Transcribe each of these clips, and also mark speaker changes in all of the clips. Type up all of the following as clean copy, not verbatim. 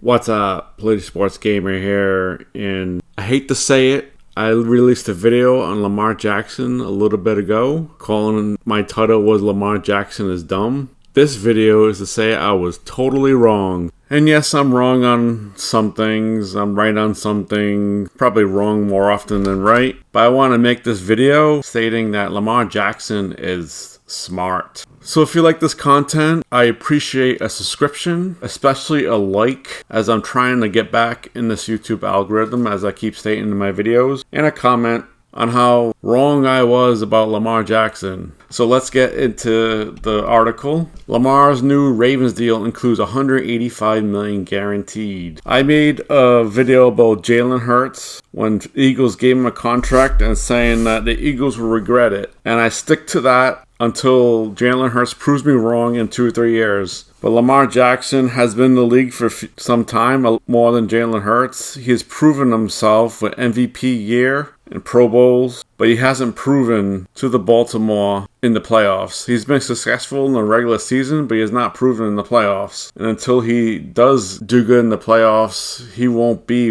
Speaker 1: What's up? Political Sports Gamer here, and I hate to say it, I released a video on Lamar Jackson a little bit ago, calling my title was Lamar Jackson is dumb. This video is to say I was totally wrong. And yes, I'm wrong on some things, I'm right on some things, probably wrong more often than right. But I want to make this video stating that Lamar Jackson is smart. So if you like this content, I appreciate a subscription, especially a like, as I'm trying to get back in this YouTube algorithm, as I keep stating in my videos, and a comment on how wrong I was about Lamar Jackson. So let's get into the article. Lamar's new Ravens deal includes $185 million guaranteed. I made a video about Jalen Hurts when the Eagles gave him a contract and saying that the Eagles will regret it. And I stick to that until Jalen Hurts proves me wrong in 2 or 3 years. But Lamar Jackson has been in the league for some time, more than Jalen Hurts. He has proven himself with MVP year and Pro Bowls, but he hasn't proven to the Baltimore in the playoffs. He's been successful in the regular season, but he has not proven in the playoffs. And until he does do good in the playoffs, he won't be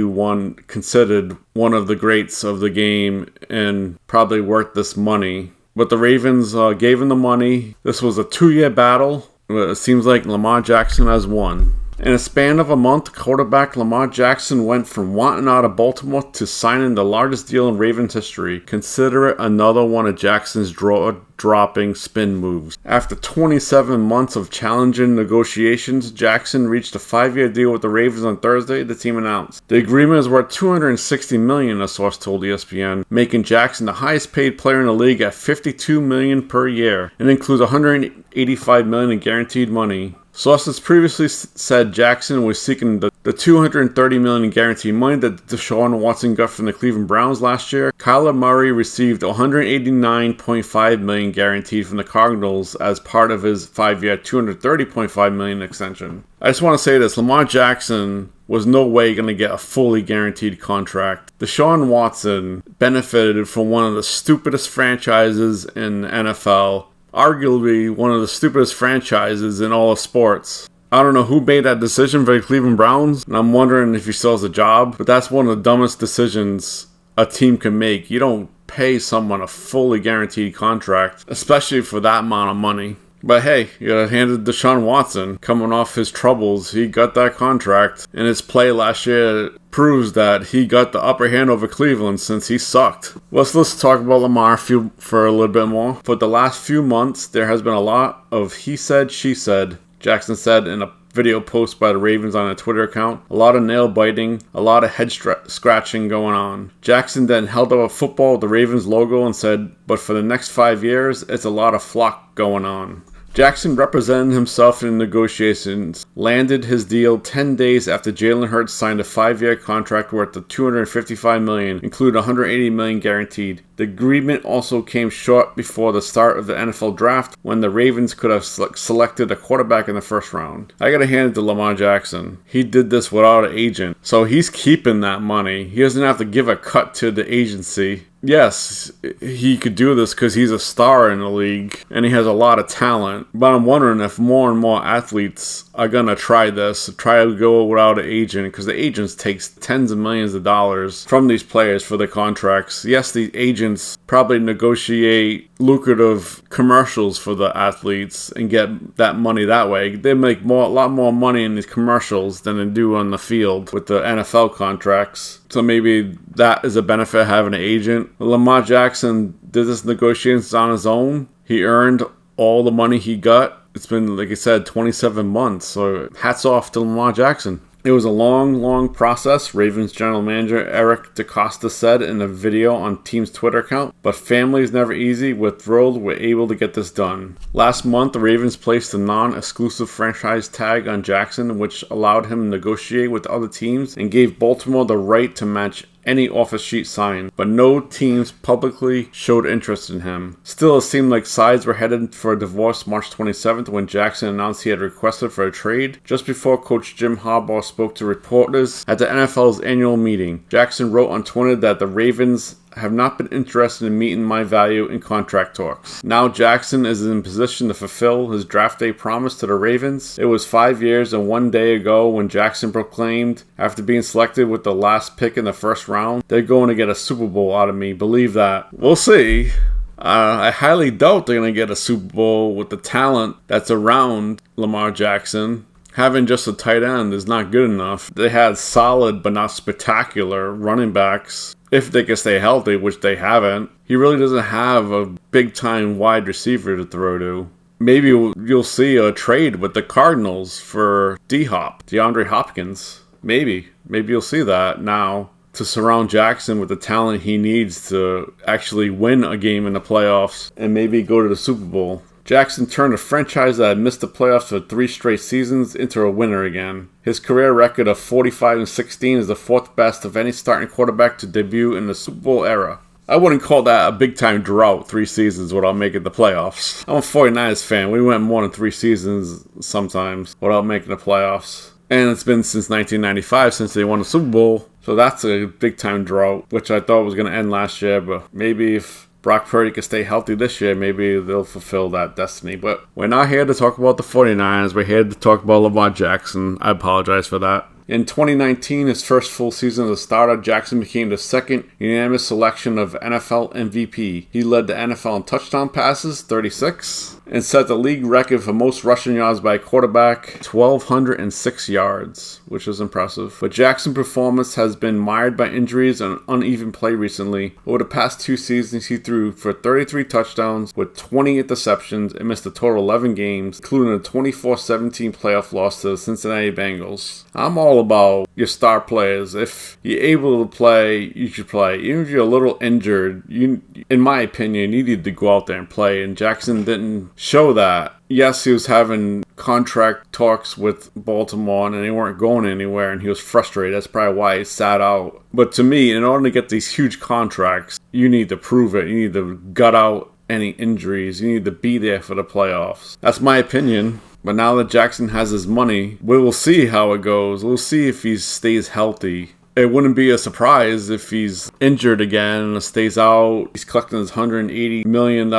Speaker 1: considered one of the greats of the game and probably worth this money. But the Ravens gave him the money. This was a 2-year battle. It seems like Lamar Jackson has won. In a span of a month, quarterback Lamar Jackson went from wanting out of Baltimore to signing the largest deal in Ravens history. Consider it another one of Jackson's jaw-dropping spin moves. After 27 months of challenging negotiations, Jackson reached a 5-year deal with the Ravens on Thursday, the team announced. The agreement is worth $260 million, a source told ESPN, making Jackson the highest paid player in the league at $52 million per year, and includes $185 million in guaranteed money. Sources previously said Jackson was seeking the $230 million in guaranteed money that Deshaun Watson got from the Cleveland Browns last year. Kyler Murray received $189.5 million guaranteed from the Cardinals as part of his 5-year $230.5 million extension. I just want to say this, Lamar Jackson was no way going to get a fully guaranteed contract. Deshaun Watson benefited from one of the stupidest franchises in the NFL, arguably one of the stupidest franchises in all of sports. I don't know who made that decision for the Cleveland Browns, and I'm wondering if he still has a job, but that's one of the dumbest decisions a team can make. You don't pay someone a fully guaranteed contract, especially for that amount of money. But hey, you got handed Deshaun Watson coming off his troubles. He got that contract, and his play last year proves that he got the upper hand over Cleveland since he sucked. Let's talk about Lamar for a little bit more. For the last few months, there has been a lot of he said, she said, Jackson said in a video post by the Ravens on a Twitter account. A lot of nail biting, a lot of head scratching going on. Jackson then held up a football with the Ravens logo and said, but for the next 5 years, it's a lot of flock going on. Jackson represented himself in negotiations, landed his deal 10 days after Jalen Hurts signed a 5-year contract worth of $255 million, including $180 million guaranteed. The agreement also came short before the start of the NFL draft, when the Ravens could have selected a quarterback in the first round. I gotta hand it to Lamar Jackson. He did this without an agent, so he's keeping that money. He doesn't have to give a cut to the agency. Yes, he could do this because he's a star in the league and he has a lot of talent. But I'm wondering if more and more athletes are going to try this, try to go without an agent, because the agents take tens of millions of dollars from these players for their contracts. Yes, the agents probably negotiate lucrative commercials for the athletes and get that money that way. They make a lot more money in these commercials than they do on the field with the NFL contracts. So maybe that is a benefit of having an agent. Lamar Jackson did this negotiations on his own. He earned all the money he got. It's been, like I said, 27 months. So hats off to Lamar Jackson. It was a long process, Ravens general manager Eric DeCosta said in a video on team's Twitter account, but family is never easy. We're thrilled we're able to get this done. Last month, the Ravens placed a non-exclusive franchise tag on Jackson, which allowed him to negotiate with other teams and gave Baltimore the right to match any offer sheet signed, but no teams publicly showed interest in him. Still, it seemed like sides were headed for a divorce March 27th when Jackson announced he had requested for a trade. Just before coach Jim Harbaugh spoke to reporters at the NFL's annual meeting, Jackson wrote on Twitter that the Ravens have not been interested in meeting my value in contract talks. Now Jackson is in position to fulfill his draft day promise to the Ravens. It was 5 years and 1 day ago when Jackson proclaimed, after being selected with the last pick in the first round, they're going to get a Super Bowl out of me. Believe that. We'll see. I highly doubt they're going to get a Super Bowl with the talent that's around Lamar Jackson. Having just a tight end is not good enough. They had solid but not spectacular running backs. If they can stay healthy, which they haven't. He really doesn't have a big-time wide receiver to throw to. Maybe you'll see a trade with the Cardinals for D-Hop, DeAndre Hopkins. Maybe you'll see that now to surround Jackson with the talent he needs to actually win a game in the playoffs and maybe go to the Super Bowl. Jackson turned a franchise that had missed the playoffs for 3 straight seasons into a winner again. His career record of 45-16 is the 4th best of any starting quarterback to debut in the Super Bowl era. I wouldn't call that a big-time drought, 3 seasons without making the playoffs. I'm a 49ers fan. We went more than 3 seasons sometimes without making the playoffs. And it's been since 1995 since they won the Super Bowl. So that's a big-time drought, which I thought was going to end last year. But maybe if Brock Purdy can stay healthy this year, maybe they'll fulfill that destiny. But we're not here to talk about the 49ers. We're here to talk about Lamar Jackson. I apologize for that. In 2019, his first full season as a starter, Jackson became the second unanimous selection of NFL MVP. He led the NFL in touchdown passes, 36, and set the league record for most rushing yards by a quarterback, 1,206 yards, which is impressive. But Jackson's performance has been mired by injuries and uneven play recently. Over the past 2 seasons, he threw for 33 touchdowns with 20 interceptions and missed a total 11 games, including a 24-17 playoff loss to the Cincinnati Bengals. I'm all about your star players. If you're able to play, you should play. Even if you're a little injured, in my opinion, you need to go out there and play. And Jackson didn't show that. Yes, he was having contract talks with Baltimore and they weren't going anywhere and he was frustrated. That's probably why he sat out. But to me, in order to get these huge contracts, you need to prove it. You need to gut out any injuries. You need to be there for the playoffs. That's my opinion. But now that Jackson has his money, we will see how it goes. We'll see if he stays healthy. It wouldn't be a surprise if he's injured again and stays out. He's collecting his $180 million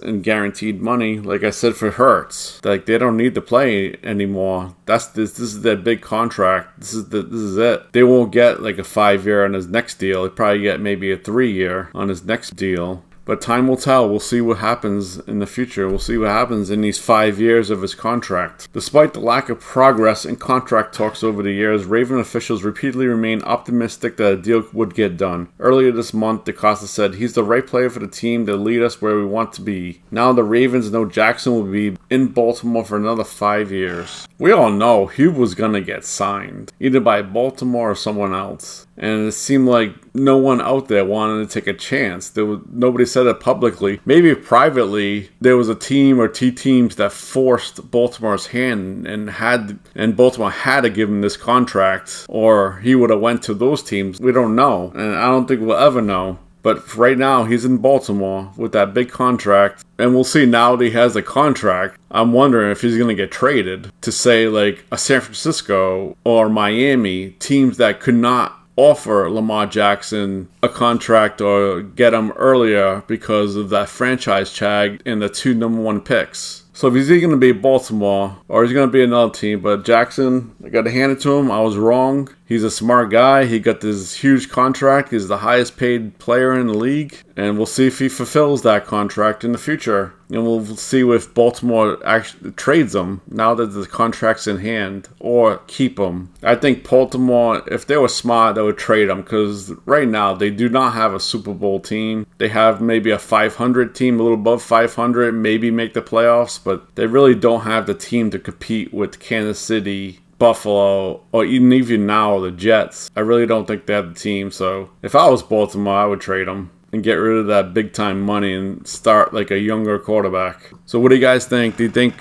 Speaker 1: in guaranteed money. Like I said for Hurts, like they don't need to play anymore. This is their big contract. This is it. They won't get like a 5-year on his next deal. They probably get maybe a 3-year on his next deal. But time will tell. We'll see what happens in the future. We'll see what happens in these 5 years of his contract. Despite the lack of progress in contract talks over the years, Raven officials repeatedly remain optimistic that a deal would get done. Earlier this month, DeCosta said, "He's the right player for the team to lead us where we want to be." Now the Ravens know Jackson will be in Baltimore for another 5 years. We all know he was going to get signed, either by Baltimore or someone else. And it seemed like no one out there wanted to take a chance. Nobody said it publicly. Maybe privately, there was a team or 2 teams that forced Baltimore's hand and Baltimore had to give him this contract, or he would have went to those teams. We don't know, and I don't think we'll ever know. But right now, he's in Baltimore with that big contract. And we'll see now that he has a contract. I'm wondering if he's going to get traded to, say, like a San Francisco or Miami, teams that could not offer Lamar Jackson a contract or get him earlier because of that franchise tag and the 2 number 1 picks. So if he's either going to be Baltimore or he's going to be another team, but Jackson, I got to hand it to him. I was wrong. He's a smart guy. He got this huge contract. He's the highest paid player in the league. And we'll see if he fulfills that contract in the future. And we'll see if Baltimore actually trades him now that the contract's in hand, or keep him. I think Baltimore, if they were smart, they would trade him, because right now they do not have a Super Bowl team. They have maybe a 500 team, a little above 500, maybe make the playoffs, but they really don't have the team to compete with Kansas City, Buffalo, or even now the Jets. I really don't think they have the team. So if I was Baltimore, I would trade them and get rid of that big time money and start like a younger quarterback. So what do you guys think? Do you think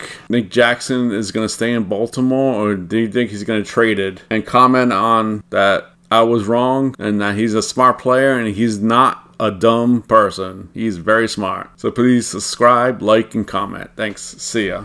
Speaker 1: Jackson is going to stay in Baltimore, or do you think he's going to trade it? And comment on that I was wrong and that he's a smart player and he's not a dumb person. He's very smart. So please subscribe, like, and comment. Thanks. See ya.